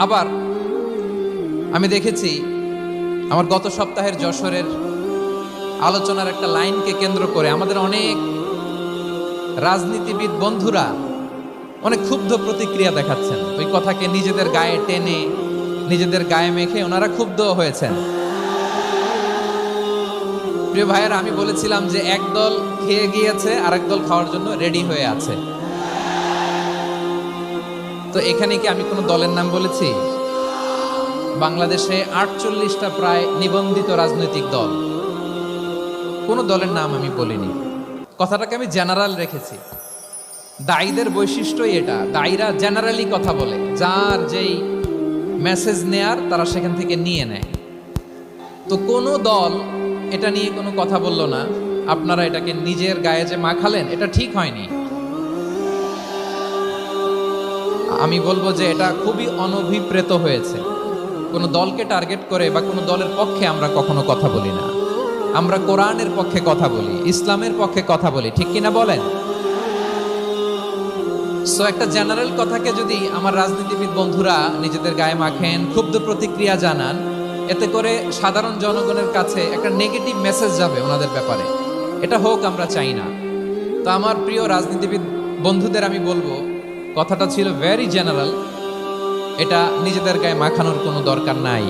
আবার আমি দেখেছি আমার গত সপ্তাহের যশোরের আলোচনার একটা লাইনকে কেন্দ্র করে আমাদের অনেক রাজনীতিবিদ বন্ধুরা অনেক ক্ষুব্ধ প্রতিক্রিয়া দেখাচ্ছেন। ওই কথাকে নিজেদের গায়ে টেনে নিজেদের গায়ে মেখে ওনারা ক্ষুব্ধ হয়েছেন। প্রিয় ভাইয়েরা, আমি বলেছিলাম যে এক দল খেয়ে গিয়েছে আর এক দল খাওয়ার জন্য রেডি হয়ে আছে। তো এখানে কি আমি কোনো দলের নাম বলেছি? বাংলাদেশে 48টা প্রায় নিবন্ধিত রাজনৈতিক দল, কোনো দলের নাম আমি বলিনি। কথাটাকে আমি জেনারেল রেখেছি। দায়ীদের বৈশিষ্ট্যই এটা, দায়ীরা জেনারেলি কথা বলে, যার যেই মেসেজ নেয়ার তারা সেখান থেকে নিয়ে নেয়। তো কোনো দল এটা নিয়ে কোনো কথা বলল না, আপনারা এটাকে নিজের গায়ে যে মাখালেন এটা ঠিক হয়নি। আমি বলবো যে এটা খুবই অনভিপ্রেত হয়েছে। কোনো দলকে টার্গেট করে বা কোনো দলের পক্ষে আমরা কখনো কথা বলি না। আমরা কোরআনের পক্ষে কথা বলি, ইসলামের পক্ষে কথা বলি, ঠিক কিনা বলেন? সো একটা জেনারেল কথাকে যদি আমার রাজনীতিবিদ বন্ধুরা নিজেদের গায়ে মাখেন, ক্ষুব্ধ প্রতিক্রিয়া জানান, এতে করে সাধারণ জনগণের কাছে একটা নেগেটিভ মেসেজ যাবে ওনাদের ব্যাপারে। এটা হোক আমরা চাই না। তো আমার প্রিয় রাজনীতিবিদ বন্ধুদের আমি বলবো, কথাটা ছিল ভেরি জেনারেল, এটা নিজেদের গায়ে মাখানোর কোনো দরকার নাই।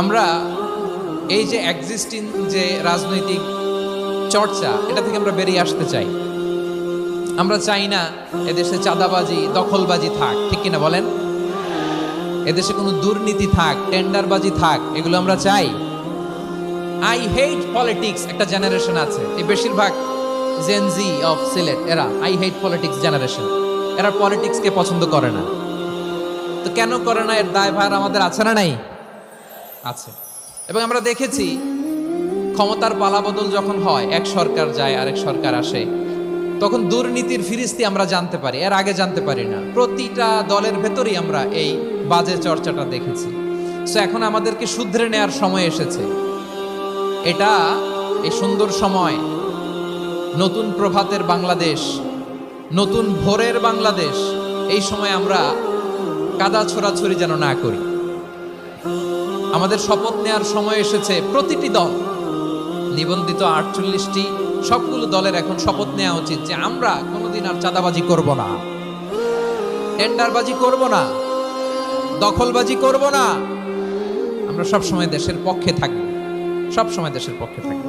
আমরা এই যে এক্সিস্টিং যে রাজনৈতিক চর্চা, এটা থেকে আমরা বেরিয়ে আসতে চাই। আমরা চাই না এদেশে চাঁদাবাজি, দখলবাজি থাক, ঠিক কিনা বলেন? এদেশে কোনো দুর্নীতি থাক, টেন্ডারবাজি থাক, এগুলো আমরা চাই। আই হেট পলিটিক্স একটা জেনারেশন আছে, এই বেশিরভাগ জেনজি অফ সিলেট, এরা আই হেট পলিটিক্স জেনারেশন। এরা পলিটিক্সকে পছন্দ করে না। তো কেন করে না, এর দায়ভার আমাদের আছে না নাই? আছে। এবং আমরা দেখেছি ক্ষমতার পালাবদল যখন হয়, এক সরকার যায় আরেক সরকার আসে, তখন দুর্নীতির ফিরিস্তি আমরা জানতে পারি, এর আগে জানতে পারি না। প্রতিটা দলের ভেতরেই আমরা এই বাজে চর্চাটা দেখেছি। সো এখন আমাদেরকে শুধরে নেওয়ার সময় এসেছে। এটা এই সুন্দর সময়, নতুন প্রভাতের বাংলাদেশ, নতুন ভোরের বাংলাদেশ, এই সময় আমরা কাদা ছোড়াছড়ি যেন না করি। আমাদের শপথ নেওয়ার সময় এসেছে। প্রতিটি দল, নিবন্ধিত 48টি, সবগুলো দলের এখন শপথ নেওয়া উচিত যে আমরা কোনোদিন আর চাঁদাবাজি করব না, টেন্ডারবাজি করব না, দখলবাজি করব না। আমরা সবসময় দেশের পক্ষে থাকব, সবসময় দেশের পক্ষে থাকব।